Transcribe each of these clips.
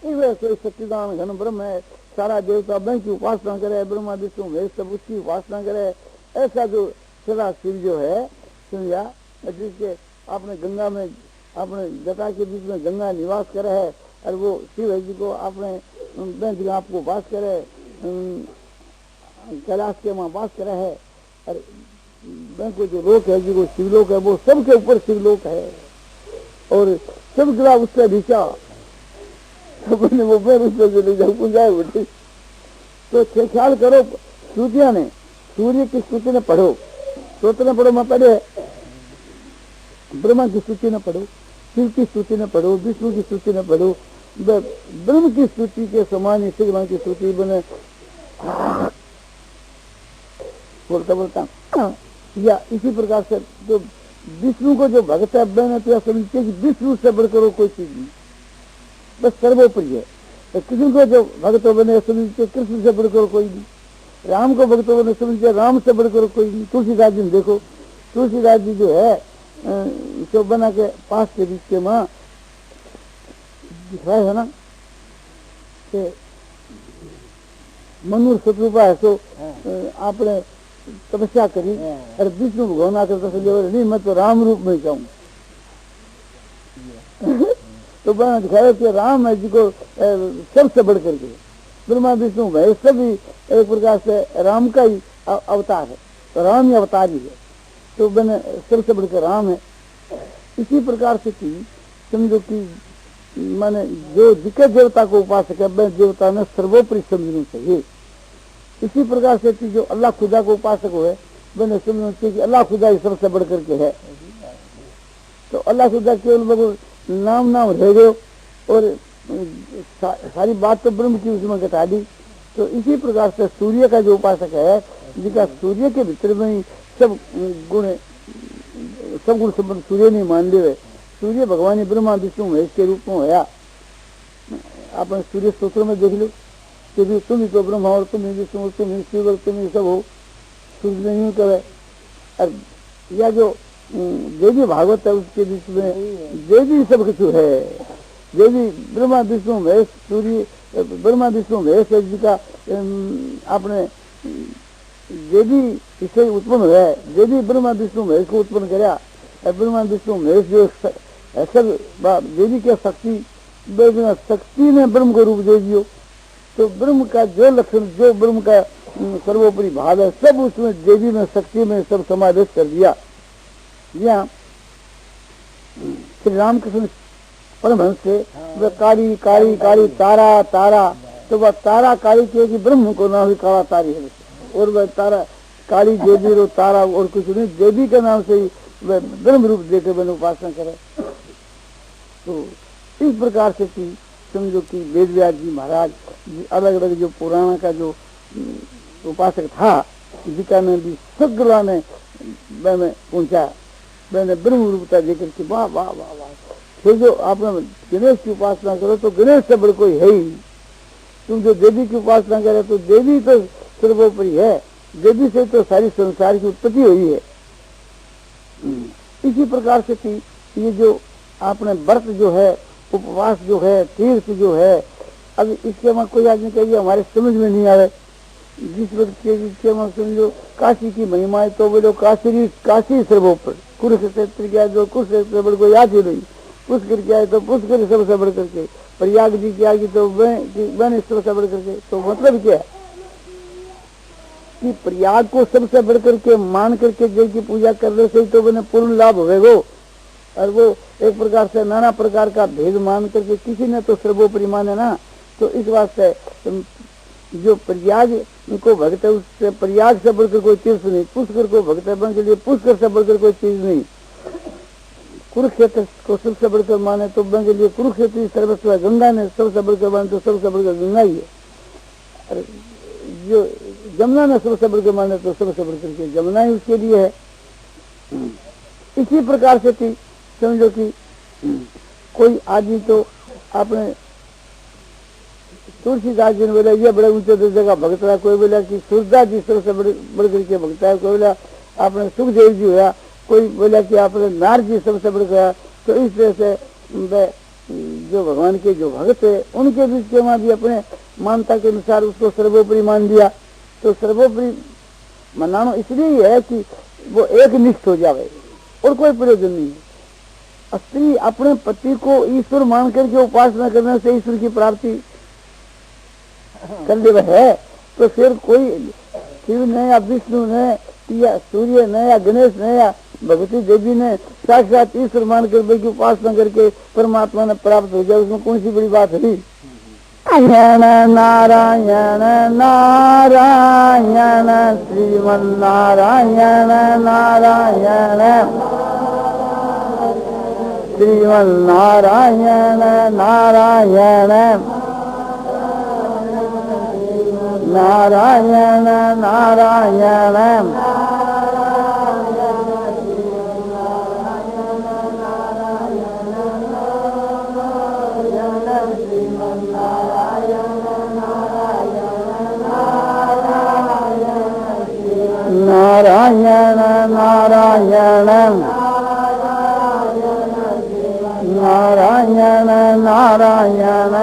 वैसे सच्चिदानंद घन ब्रह्म है, सारा देवता बैंक की उपासना करे, ब्रह्मा विष्णु महेश सब उसकी उपासना करे। ऐसा जो सदा शिव जो है समझा, जिसके आपने गंगा में अपने जटा के बीच में गंगा निवास करे है, और वो शिव है जी को आपने बैंक आपको वास करे, कैलाश के वहाँ वास करे है, और बैंक को जो लोक है जी को शिवलोक है, वो सबके ऊपर शिवलोक है, और सब गिरा उससे भिचा अपने वो पैर उससे ले जाओ गुंजाए बेटे। तो ख्याल करो, श्रुतियां ने सूर्य की स्तुति ने पढ़ो, स्त्रोत्र ने पढ़ो, मैं पढ़े ब्रह्मा की स्तुति ने पढ़ो, शिव की स्तुति ने पढ़ो, विष्णु की स्तुति ने पढ़ो, ब्रह्म की स्तुति के समान शिवमा की स्तुति बने बोलता बोलता या इसी प्रकार से। तो विष्णु को जो भक्त है बहन तो समझते कि विष्णु से बढ़कर कोई चीज नहीं, बस सर्वोपरि है। तो कृष्ण को जो भक्त बने समझते कृष्ण से बढ़कर कोई नहीं, राम को भक्त बने समझते राम से बढ़कर कोई नहीं। तुलसीदास जी देखो, तुलसीदास जी जो है तो बना के पास के बीच के माँ दिखाया है ना कि मनुर शत्रुपा है, तो आपने तपस्या करी और विष्णु भगवान आकर तो नहीं मैं तो राम रूप में जाऊं तो बना दिखाया कि राम है जी को सबसे बढ़ करके ब्रह्मा विष्णु भाई सभी एक प्रकार से राम का ही अवतार है, तो राम ही अवतार ही है, तो बने सबसे बढ़कर राम है। इसी प्रकार से की समझो कि माने जो दिक्कत देवता को उपासक है वह देवता ने सर्वोपरि समझना चाहिए। इसी प्रकार से जो अल्लाह खुदा को उपासक हुए मैंने समझना चाहिए कि अल्लाह खुदा ही सबसे बढ़ करके है। तो अल्लाह खुदा केवल नाम नाम रह गए और सारी बात तो ब्रह्म की उसमें घटा दी। तो इसी प्रकार से सूर्य का जो उपासक है जिनका सूर्य के भीतर में ही सब गुण संबंध सूर्य नहीं मान लिए, सूर्य भगवान ब्रह्मा विष्णु महेश के रूप में होया। आपने सूर्य स्तोत्र में देख लो कि तुम ही तो ब्रह्मा और तुम ही विष्णु और तुम ही शिव और तुम ही सब हो, सूर्य नहीं कहे। और या जो देवी भागवत है उसके बीच में देवी सब कुछ है, देवी ब्रह्मा विष्णु महेश सूर्य ब्रह्मा विष्णु महेश जी का आपने देवी इससे उत्पन्न हुआ है, देवी ब्रह्मा विष्णु महेश को उत्पन्न कराया। ब्रह्मा विष्णु महेश जो सब देवी के शक्ति ने ब्रह्म को रूप दे दियो। तो ब्रह्म का जो लक्षण जो ब्रह्म का सर्वोपरि भाव है सब उसमें देवी में शक्ति में सब समावेश कर दिया। यहाँ श्री रामकृष्ण परमहंस से वह काली काली काली तारा तारा, तो वह तारा काली की ब्रह्म को नाम ही काला तारी है, और वह तारा काली देवी रो तारा और कुछ नहीं, देवी के नाम से ही वह ब्रह्म रूप देकर मैंने उपासना करे। तो इस प्रकार से की समझो कि वेद व्यास जी महाराज अलग अलग जो पुराना का जो उपासक था जिका ने भी सगला ने मैंने पहुंचा, मैंने ब्रह्म रूपता देकर के वाह वाह वाह वाह। फिर जो आपने गणेश की उपासना करो तो गणेश से बड़ कोई है ही। तुम जो देवी की उपासना करे तो देवी तो सर्वोपरि है, देवी से तो सारी संसार की उत्पत्ति हुई है। इसी प्रकार से कि ये जो आपने व्रत जो है उपवास जो है तीर्थ जो है, अब इसके वहाँ कोई आदमी कहिए हमारे समझ में नहीं आवे। जिस वक्त समझो काशी की महिमा है तो बोलो काशी सर्वोपर, कुरुक्षेत्र क्या जो कुरुक्षेत्र बढ़ कोई याद ही नहीं, पुष्कर क्या है तो पुष्कर सबसे बढ़ करके, प्रयाग जी की आगे तो वह सबसे बढ़ करके। तो मतलब क्या है कि प्रयाग को सबसे बढ़ करके मान करके जल की पूजा करने से ही तो बने पूर्ण लाभ होगा। और वो एक प्रकार से नाना प्रकार का भेद मान करके किसी ने तो सर्वोपरि माने ना। तो इस बात से जो प्रयाग को भक्त है उससे प्रयाग से बढ़कर कोई तीर्थ नहीं, पुष्कर को भक्त है के लिए पुष्कर से बढ़कर कोई चीज नहीं, कुरुक्षेत्र को सबसे बढ़कर माने तो बन के लिए कुरुक्षेत्र सर्वस्व है, गंगा ने सबसे बढ़कर माने तो सबसे बढ़कर गंगा ही है। जो जमुना ने सबसे बढ़कर माने तो सबसे बढ़कर के जमुना ही उसके लिए है। इसी प्रकार से थी समझो कि कोई आदमी तो आपने तुलसीदास जी ने बोला ये बड़े ऊंचे दर्जे का भक्त है, कोई बोला कि सूरदास जी सबसे बढ़ करके भक्त है, कोई बोला आपने सुखदेव जी हुआ, कोई बोला कि आपने नारद जी सबसे बढ़ गया। तो इस तरह से जो भगवान के जो भक्त है उनके बीच के वहां भी अपने मानता के अनुसार उसको सर्वोपरि मान दिया। तो सर्वोपरि मनाना इसलिए ही है कि वो एक निष्ठ हो जाए और कोई प्रयोजन नहीं है। स्त्री अपने पति को ईश्वर मान करके उपासना करने से ईश्वर की प्राप्ति कर ले है। तो फिर कोई शिव ने या विष्णु ने या सूर्य ने या गणेश ने या भगवती देवी ने साक्षात ईश्वर मान कर की उपासना करके परमात्मा ने प्राप्त हो जाए, उसमें कौन सी बड़ी बात है? नारायण नारायण नारायण श्रीमन नारायण नारायण श्रीमन नारायण नारायण नारायण नारायण नारायण नारायण नारायण नारायण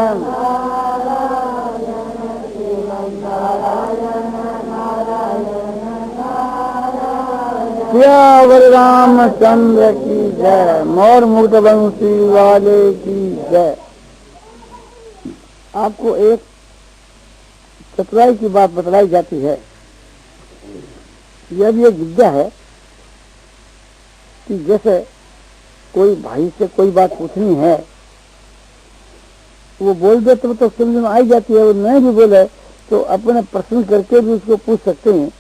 सियावर रामचंद्र की जय, मोर मुक्त बंसी वाले की जय। आपको एक चतुराई की बात बतलाई जाती है। यह भी एक विद्या है कि जैसे कोई भाई से कोई बात पूछनी है, वो बोल दे तो समझ में आई जाती है, और नहीं भी बोले तो अपने प्रश्न करके भी उसको पूछ सकते हैं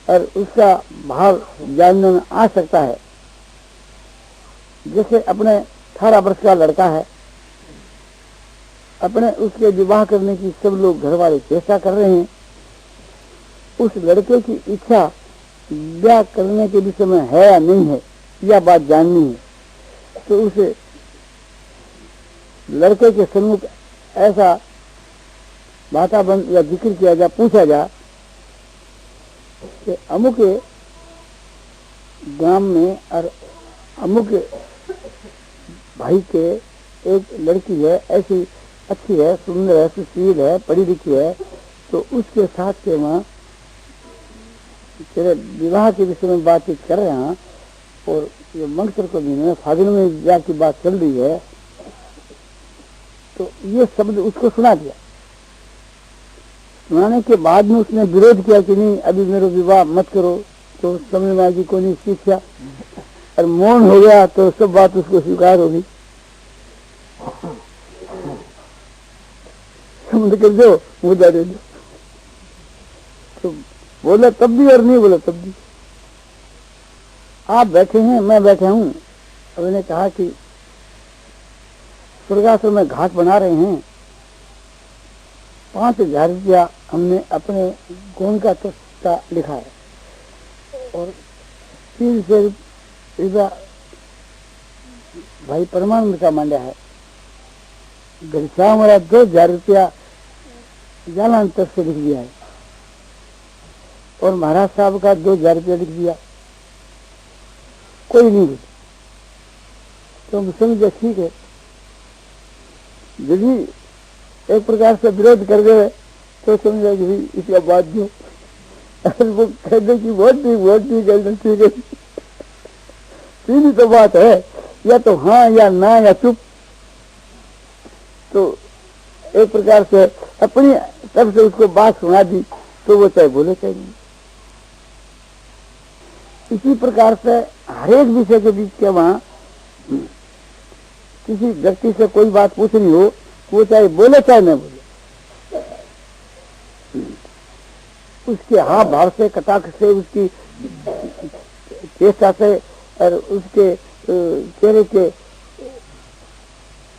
और उसका भाव जानने में आ सकता है। जैसे अपने 18 वर्ष का लड़का है, अपने उसके विवाह करने की सब लोग घर वाले चेष्टा कर रहे हैं। उस लड़के की इच्छा ब्याह करने के विषय में है या नहीं है, यह बात जाननी है। तो उसे लड़के के सम्मुख ऐसा वातावरण या जिक्र किया जा, पूछा जा कि अमुक गांव में और अमुक भाई के एक लड़की है, ऐसी अच्छी है, सुंदर है, सुशील है, पढ़ी लिखी है, तो उसके साथ के वहाँ तेरे विवाह के विषय में बातचीत कर रहे हैं। और ये मंगसर को महीने में फागुन में विवाह की बात चल रही है। तो ये शब्द उसको सुना दिया। सुनाने के बाद में उसने विरोध किया कि नहीं, अभी मेरा विवाह मत करो, तो समझ में आएगी को नहीं सीखा, और मौन हो गया तो सब बात उसको स्वीकार होगी। समझ कर दो, मुद्दा दे दो। तो बोला तब भी और नहीं बोला तब भी। आप बैठे हैं, मैं बैठा हूं। अब मैंने कहा कि स्वर्गाश्रम में घाट बना रहे हैं, 5,000 रुपया हमने अपने गुण का तो लिखा है, और 300 रुपया भाई परमानंद का मांडा है। घरसा हमारा 2,000 रुपया जालांतर से लिख दिया है, और महाराज साहब का 2,000 रुपया लिख दिया। कोई नहीं, तो हम समझे ठीक है। यदि एक प्रकार से विरोध कर गए तो समझे कि इसका बात दो, वो कह दे कि बहुत ठीक है, ठीक है। सीधी तो बात है, या तो हाँ या ना या चुप। तो एक प्रकार से अपनी तरफ से उसको बात सुना दी, तो वो चाहे बोले चाहे नहीं। इसी प्रकार से हरेक विषय के बीच के वहां किसी व्यक्ति से कोई बात पूछनी हो, वो चाहे बोले चाहे न बोले, उसके हाव भाव से, कटाक्ष से, उसकी चेष्टा से और उसके चेहरे के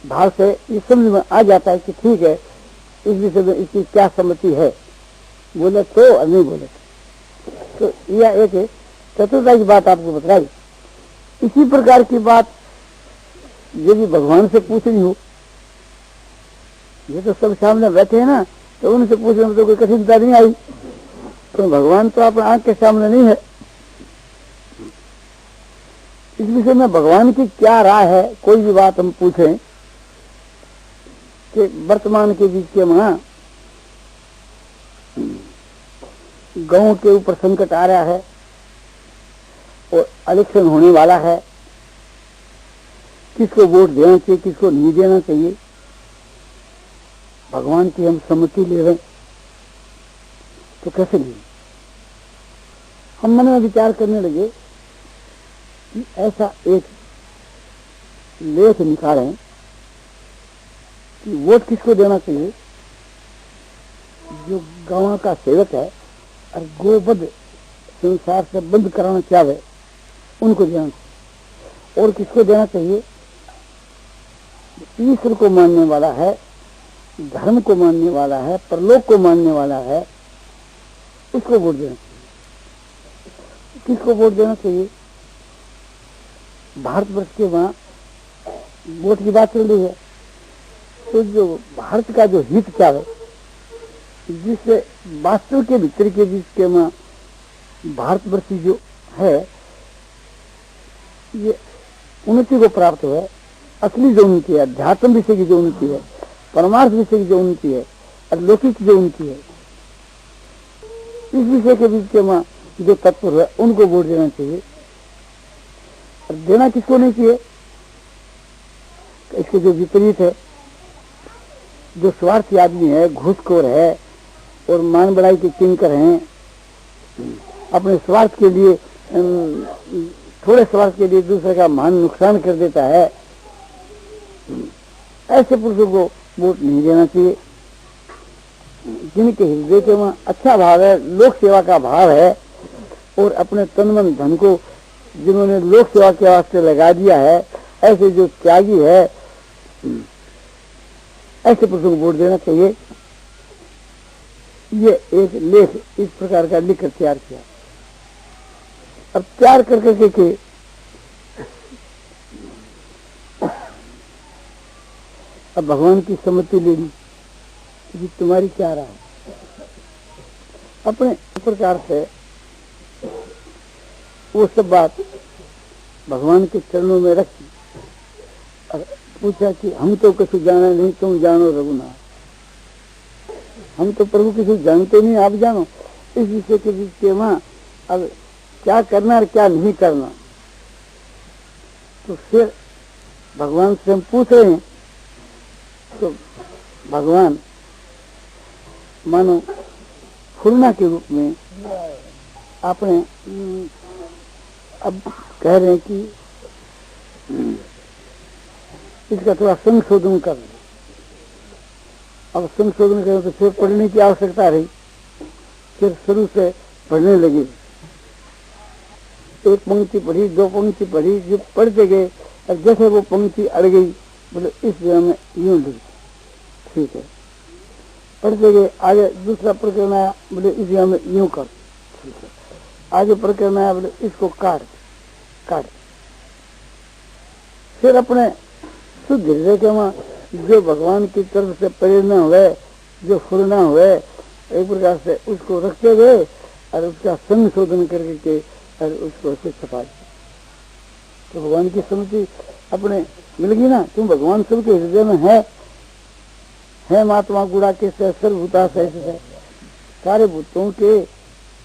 भाव से ये समझ में आ जाता है कि ठीक है, इस विषय में इसकी क्या सम्मति है, बोले तो और नहीं बोले तो। यह एक चतुर्था की बात आपको बताई। इसी प्रकार की बात यदि भगवान से पूछनी हो, ये तो सब सामने बैठे हैं ना, तो उनसे पूछने में तो कोई कठिनता नहीं आई, तो भगवान तो अपने आंख के सामने नहीं है। इस विषय में भगवान की क्या राय है, कोई भी बात हम पूछें कि वर्तमान के बीच के वहां गांव के ऊपर संकट आ रहा है और इलेक्शन होने वाला है, किसको वोट देना चाहिए, किसको नहीं देना चाहिए, भगवान की हम सम्मति ले रहे तो कैसे लें? हम मन में विचार करने लगे कि ऐसा एक लेख निकालें कि वोट किसको देना चाहिए, जो गांव का सेवक है और गोवध संसार से बंद कराना चाहे उनको देना चाहिए, और किसको देना चाहिए, ईश्वर को मानने वाला है, धर्म को मानने वाला है, परलोक को मानने वाला है, उसको वोट देना चाहिए। किसको वोट देना चाहिए? भारतवर्ष के वहां वोट की बात चल रही है, तो जो भारत का जो हित चाहे, जिससे वास्तव के भीतर के बीच के वहां भारतवर्ष जो है ये उन्नति को प्राप्त हुआ है, असली जो उन्नति है, अध्यात्म विषय की जो उन्नति है, परमार्थ विषय की जो उन्नति है, अलौकिक जो उन्नति है, इस विषय के बीच के वहां जो तत्पर है उनको वोट देना चाहिए। और देना किसको नहीं चाहिए? इसके जो विपरीत है, जो स्वार्थी आदमी है, घूसखोर है और मान बढ़ाई के किंकर हैं, अपने स्वार्थ के लिए, थोड़े स्वार्थ के लिए दूसरे का मान नुकसान कर देता है, ऐसे पुरुषों को वोट नहीं देना चाहिए। जिनके हृदय के वहां अच्छा भाव है, लोक सेवा का भाव है, और अपने तन मन धन को जिन्होंने लोक सेवा के वास्ते लगा दिया है, ऐसे जो त्यागी है, ऐसे पुरुषों को वोट देना चाहिए। ये एक लेख इस प्रकार का लिखकर तैयार किया। अब तैयार करके के अब भगवान की सम्मति लेनी कि तुम्हारी क्या राय है। अपने प्रकार से वो सब बात भगवान के चरणों में रखी और पूछा कि हम तो किसी जाना नहीं, तुम जानो रघुनाथ। हम तो प्रभु किसी जानते नहीं, आप जानो। इस विषय के बीच के वहां अब क्या करना और क्या नहीं करना, तो फिर भगवान से हम पूछ रहे हैं, तो भगवान मानो फुलना के रूप में आपने अब कह रहे हैं कि इसका थोड़ा संशोधन कर। अब संशोधन करें तो फिर पढ़ने की आवश्यकता रही, फिर शुरू से पढ़ने लगे। एक पंक्ति पढ़ी, दो पंक्ति पढ़ी, जो पढ़ते गए और जैसे वो पंक्ति अड़ गई, बोले इस जगह में यूं लिख, ठीक है। पढ़ते गए, आगे दूसरा प्रकरण आया, बोले इस जगह में यूं कर, ठीक है। आगे प्रकरण आया, बोले इसको काट काट। फिर अपने शुद्ध हृदय के वहां जो भगवान की तरफ से प्रेरणा हुए, जो फुरना हुए, एक प्रकार से उसको रखते गए और उसका संशोधन करके और उसको से छपा दिया। तो भगवान की सम्मति अपने मिल गई ना। तुम भगवान सबके हृदय में है महात्मा गुड़ा के सर्वभूता से है, सारे भूतों के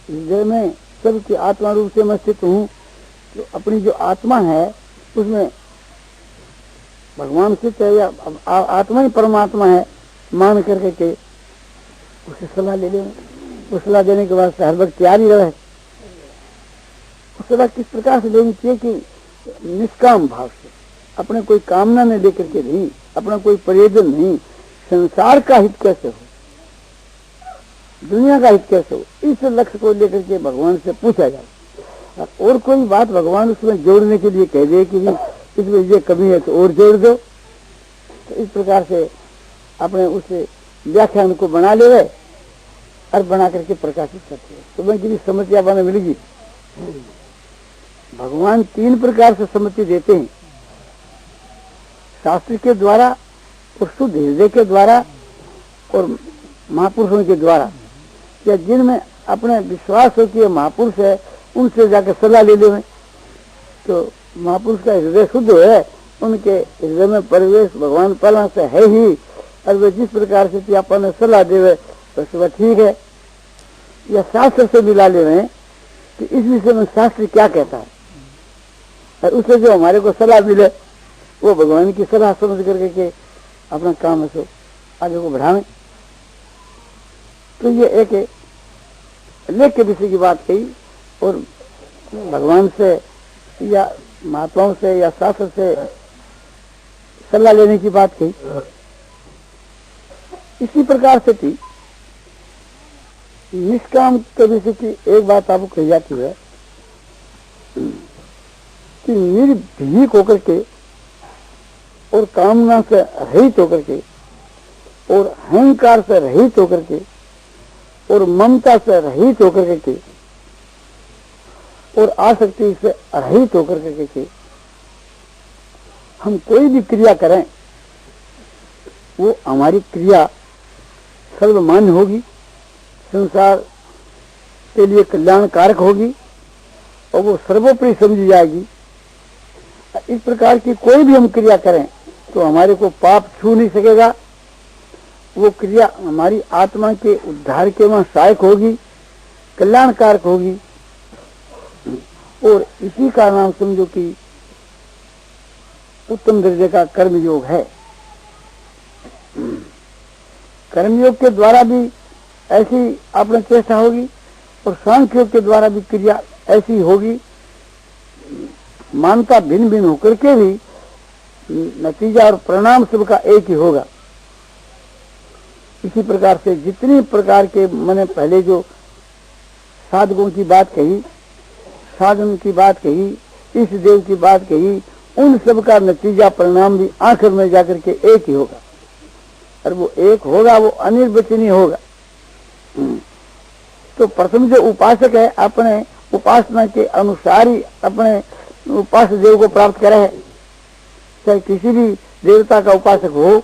हृदय में सबकी आत्मा रूप से मैं स्थित हूँ। तो अपनी जो आत्मा है उसमें भगवान स्थित है, या आत्मा ही परमात्मा है मान करके के उसे सलाह ले लें। उस सलाह देने के बाद हर वक्त तैयार ही रहे। उस सलाह किस प्रकार से लेनी चाहिए कि निष्काम भाव से, अपने कोई कामना नहीं लेकर के नहीं, अपना कोई प्रयोजन नहीं, संसार का हित कैसे हो, दुनिया का हित कैसे हो, इस लक्ष्य को लेकर के भगवान से पूछा जाए। और कोई बात भगवान उसमें जोड़ने के लिए कह दे कि इसमें ये कमी है तो और जोड़ दो, तो इस प्रकार से अपने उस व्याख्यान को बना ले और बना करके प्रकाशित करते हैं। तो मैं किसी समस्या बने मिलेगी। भगवान तीन प्रकार से सम्मति देते हैं, शास्त्र के द्वारा और शुद्ध हृदय के द्वारा और महापुरुषों के द्वारा, या जिनमें अपने विश्वास हो कि महापुरुष है उनसे जाकर सलाह ले लें। तो महापुरुष का हृदय शुद्ध है, उनके हृदय में परिवेश भगवान पहला से है ही, और वे जिस प्रकार से अपन ने सलाह देवे तो वह ठीक है, या शास्त्र से मिला ले रहे हैं कि इस विषय में शास्त्र क्या कहता है, और उससे जो हमारे को सलाह मिले वो भगवान की सलाह समझ करके के अपना काम है सो आगे को बढ़ावे। तो ये एक लेख के विषय की बात कही, और भगवान से या महात्माओं से या शास्त्र से सलाह लेने की बात कही। इसी प्रकार से थी निष्काम के विषय की एक बात आपको कही जाती है कि निर्भीक होकर के और कामना से रहित होकर के और अहंकार से रहित होकर के और ममता से रहित होकर के और आसक्ति से रहित होकर के हम कोई भी क्रिया करें वो हमारी क्रिया सर्वमान्य होगी, संसार के लिए कल्याणकारक होगी और वो सर्वोपरि समझी जाएगी। इस प्रकार की कोई भी हम क्रिया करें तो हमारे को पाप छू नहीं सकेगा, वो क्रिया हमारी आत्मा के उद्धार के वहां सहायक होगी, कल्याणकारक होगी, और इसी का नाम समझो कि उत्तम दर्जे का कर्मयोग है। कर्मयोग के द्वारा भी ऐसी अपनी चेष्टा होगी और सांख्य योग के द्वारा भी क्रिया ऐसी होगी, मानता भिन्न भिन्न होकर के भी नतीजा और परिणाम सबका एक ही होगा। इसी प्रकार से जितनी प्रकार के मैंने पहले जो साधकों की बात कही, साधन की बात कही, इस देव की बात कही, उन सब का नतीजा परिणाम भी आखिर में जाकर के एक ही होगा, और वो एक होगा वो अनिर्वचनीय होगा। तो प्रथम जो उपासक है अपने उपासना के अनुसार ही अपने उपासक देव को प्राप्त करे है, चाहे किसी भी देवता का उपासक हो,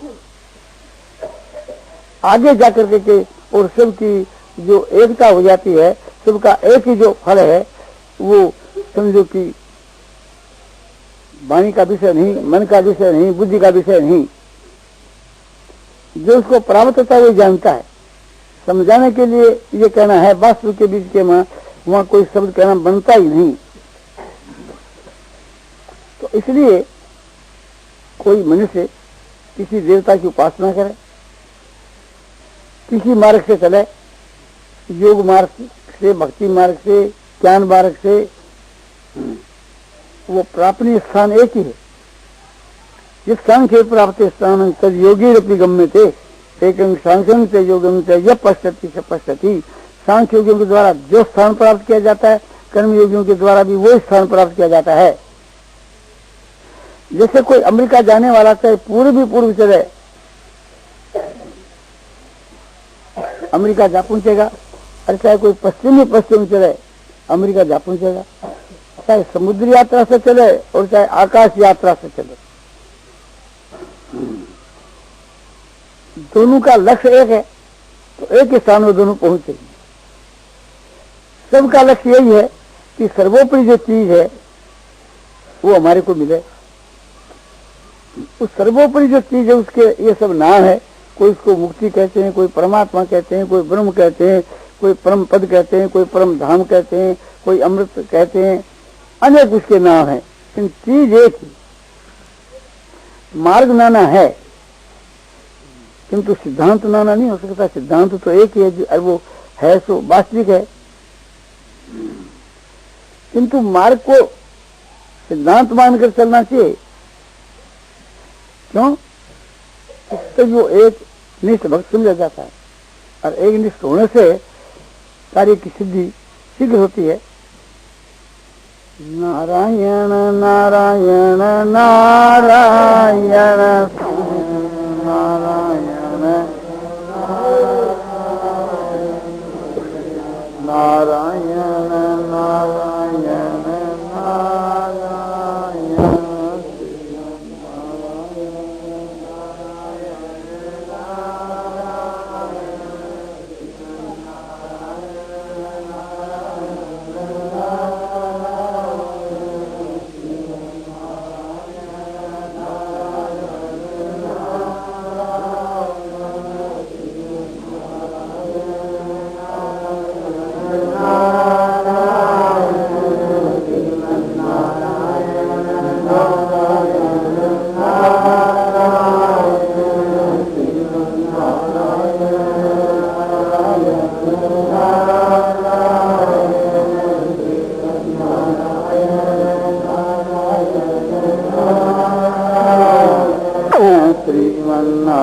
आगे जाकर के और सबकी जो एकता हो जाती है, सबका एक ही जो फल है वो समझो कि वाणी का विषय नहीं, मन का विषय नहीं, बुद्धि का विषय नहीं, जो उसको प्राप्त होता है वो जानता है। समझाने के लिए ये कहना है, वास्तु के बीच के वहां कोई शब्द कहना बनता ही नहीं। तो इसलिए कोई मनुष्य किसी देवता की उपासना करे, किसी मार्ग से चले, योग मार्ग से, भक्ति मार्ग से, ज्ञान मार्ग से, वो प्राप्ति स्थान एक ही है। जिस सांख्य प्राप्त स्थान तद योगी रूपी गम्य थे, एक सांख्यम से योगम से यह पश्यति से पश्यति। सांख्य योगियों के द्वारा जो स्थान प्राप्त किया जाता है, कर्म योगियों के द्वारा भी वो स्थान प्राप्त किया जाता है। जैसे कोई अमेरिका जाने वाला चाहे पूर्व चले, अमेरिका जा पहुंचेगा, और चाहे कोई पश्चिम चले, अमेरिका जा पहुंचेगा। चाहे समुद्री यात्रा से चले और चाहे आकाश यात्रा से चले, दोनों का लक्ष्य एक है, तो एक ही स्थान में दोनों पहुंचेंगे। सबका लक्ष्य यही है कि सर्वोपरि जो चीज है वो हमारे को मिले। उस सर्वोपरि जो चीज है उसके ये सब नाम है। कोई उसको मुक्ति कहते हैं, कोई परमात्मा कहते हैं, कोई ब्रह्म कहते हैं, कोई परम पद कहते हैं, कोई परम धाम कहते हैं, कोई अमृत कहते हैं, अनेक उसके नाम है। लेकिन चीज एक ही, मार्ग नाना है किंतु सिद्धांत नाना नहीं हो सकता। सिद्धांत तो एक ही है, वो है सो वास्तविक है, किंतु मार्ग को सिद्धांत मानकर चलना चाहिए। क्यों? इससे जो एक निष्ठ भक्त समझा जाता है, और एक निष्ठ होने से कार्य की सिद्धि शीघ्र होती है। नारायण नारायण नारायण नारायण नारायण नारायण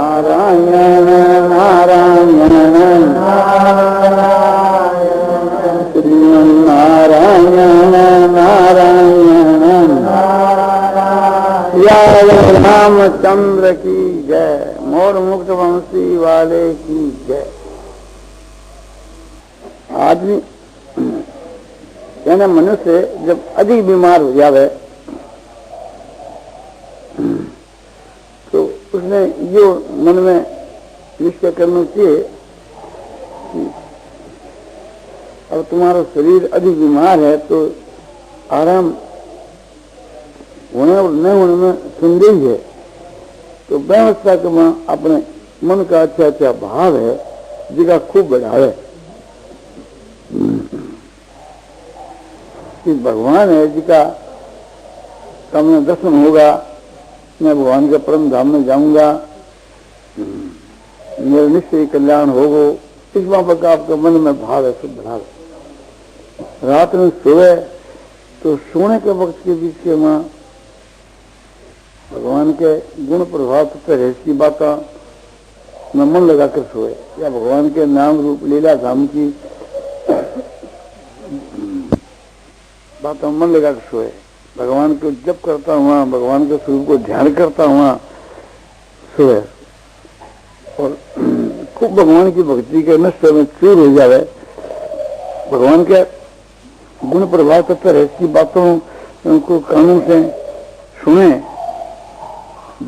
नारायण नारायण श्रीमन्नारायण नारायण जय रामचंद्र की जय। मोर मुक्त वंशी वाले की जय। आदमी यानी मनुष्य जब अधिक बीमार हो जावे तो उसने यो मन में निश्चय करना चाहिए कि अब तुम्हारा शरीर अधिक बीमार है तो आराम होने और न होने में संदेह है। तो व्यवस्था के वहां अपने मन का अच्छा अच्छा भाव है जिसका खूब बढ़ावे कि भगवान है जिसका सामने दर्शन होगा, मैं भगवान के परम धाम में जाऊंगा, मेरे निश्चय कल्याण होगा। इस बात का आपके मन में भाव है, सब बढ़ावे। रात में सोए तो सोने के वक्त के बीच के वहां भगवान के गुण प्रभाव तत्व की बातें में मन लगाकर सोए, या भगवान के नाम रूप लीला धाम की बातों में मन लगाकर सोए। भगवान को जप करता हुआ, भगवान के स्वरूप को ध्यान करता हुआ सोए और खूब भगवान की भक्ति के नशे में चूर हो जाए। भगवान के गुण प्रभाव तत्व की बातों को कानों से सुने,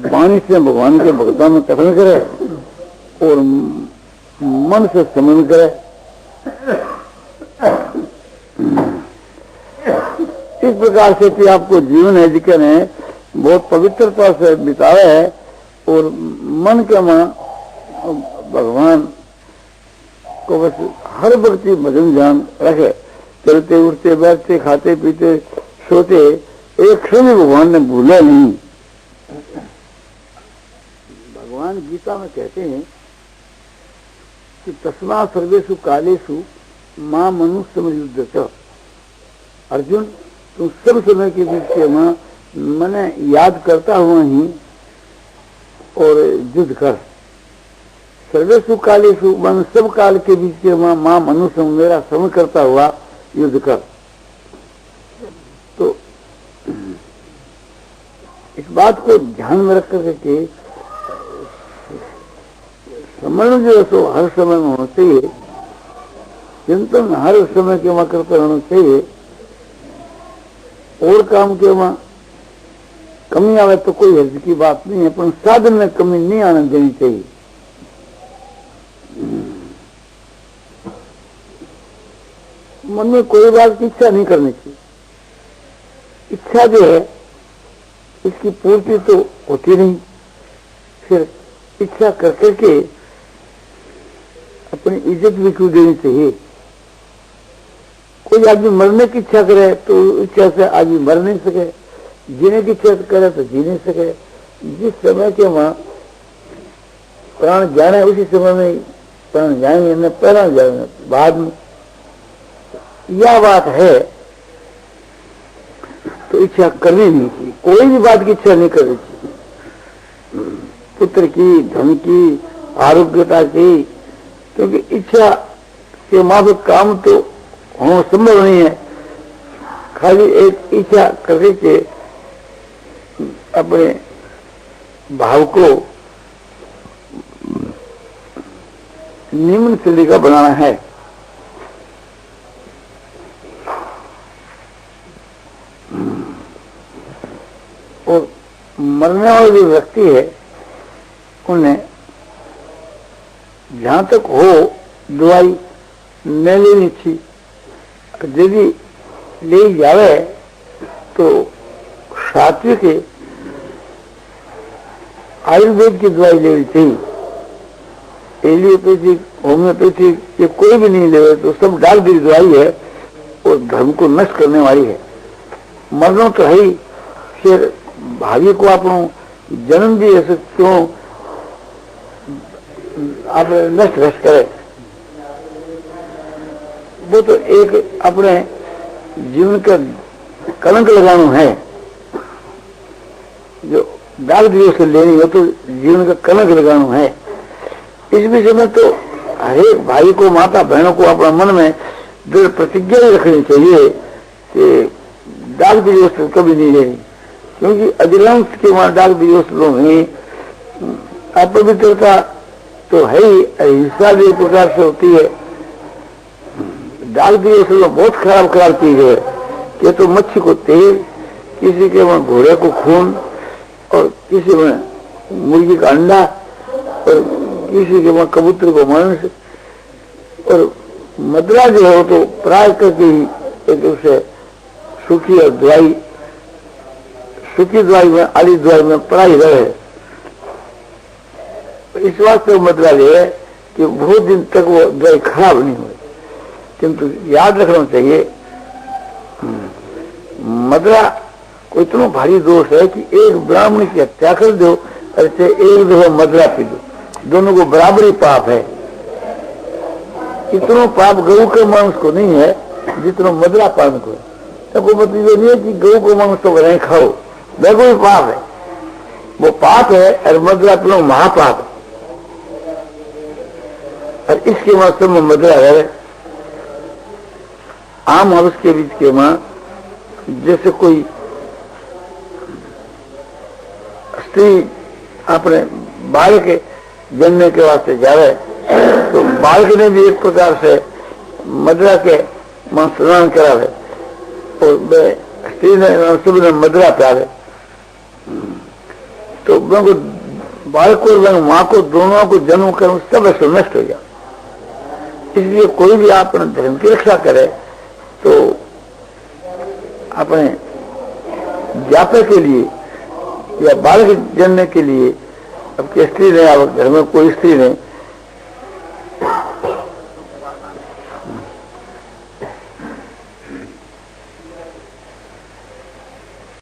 वाणी से भगवान के भक्तों में कथन करे और मन से समन करे। इस प्रकार से कि आपको जीवन है जिके ने बहुत पवित्रता से बितावे है और मन के मां भगवान को बस हर व्यक्ति भजन ध्यान रखे। चलते उठते बैठते खाते पीते सोते एक क्षण भगवान ने भूला नहीं। भगवान गीता में कहते हैं कि तस्मा सर्वेषु कालेषु मां मनुष्य युद्धत। अर्जुन तुम सब समय के बीच के मां मैंने याद करता हुआ ही और युद्ध कर। सर्वेषु कालेषु मन सब काल के बीच के मां मनुष्य मेरा श्रवण करता हुआ युद्ध कर। तो इस बात को ध्यान में रख करके स्मरण जो है सो हर समय में होना चाहिए, चिंतन हर समय के वहां करते रहना चाहिए। और काम के वहां कमी आवे तो कोई हर्ज की बात नहीं है, पर साधन में कमी नहीं आने देनी चाहिए। मन में कोई बात की इच्छा नहीं करनी चाहिए। इच्छा जो है इसकी पूर्ति तो होती नहीं, फिर इच्छा कर करके अपनी इज्जत भी क्यों देनी चाहिए। कोई आदमी मरने की इच्छा करे तो इच्छा से आदमी मर नहीं सके, जीने की इच्छा करे तो जी नहीं सके। जिस समय के वहां प्राण जाने उसी समय में प्राण जाएंगे, न पहला जाएंगे बाद में। यह बात है तो इच्छा करनी नहीं चाहिए, कोई भी बात की इच्छा नहीं करनी चाहिए। पुत्र की, धन की, आरोग्यता की, क्योंकि इच्छा के माफिक काम तो होना संभव नहीं है। खाली एक इच्छा करके के अपने भाव को निम्न श्रेणी का बनाना है। और मरने वाले जो व्यक्ति है उन्हें जहां तक हो दवाई न लेनी चाहिए। यदि ले जावे तो सात्विक आयुर्वेद की दवाई लेनी चाहिए। एलियोपैथिक, होम्योपैथिक ये कोई भी नहीं ले तो सब डाल दी दवाई है और धर्म को नष्ट करने वाली है। मरना तो है ही, फिर भावी को आप जन्म भी ऐसे क्यों आप नष्ट भ्रष्ट करें। वो तो एक अपने जीवन का कलंक लगाना है। जो दाग दियो से लेनी हो तो जीवन का कलंक लगाना है। इस विषय में तो हरेक भाई को, माता बहनों को अपना मन में दृढ़ प्रतिज्ञा ही रखनी चाहिए कि दाग दियो से कभी नहीं लेनी, क्योंकि अधिकांश के वहां दाग दियो लोग हैं। अपवित्रता तो है ही, हिंसा भी एक प्रकार से होती है। दाग दियो से लोग बहुत खराब खराब चीज है कि तो मच्छी को तेल, किसी के वहां घोड़े को खून, और किसी में मुर्गी का अंडा, और किसी के वहां कबूतर को मांस, और मदरा जो है तो प्राय करके एक उससे सूखी और दवाई, सूखी दवाई में, आली दवाई में पढ़ाई रहे। इस वास्ते मदरा जो है कि बहुत दिन तक वो दवाई खराब नहीं हुई। किंतु याद रखना चाहिए, मदरा को इतना भारी दोष है कि एक ब्राह्मण की हत्या कर दो, ऐसे एक दफा मदरा पी दो, दोनों को बराबरी पाप है। इतना पाप गऊ के मांस को नहीं है जितना मदरा पान को है। तो कोई मतलब ये नहीं है कि गऊ को मांस तो नहीं खाओ, देखो भी पाप है, वो पाप है, और मदरा पीना महापाप है। और इसके वास्तव में मदरा है आम हाउस के बीच के मां, जैसे कोई स्त्री अपने बालक के जन्म के वास्ते जावे तो बालक ने भी एक प्रकार से मदरा के मां स्नान करावे, और स्त्री ने सुबह में मदरा प्यावे, तो बालक को माँ को दोनों को जन्म कर सब ऐसे नष्ट हो जाए। इसलिए कोई भी अपने धर्म की रक्षा करे तो अपने जापे के लिए या बालक जन्म के लिए, अब की स्त्री ने, अब घर में कोई स्त्री ने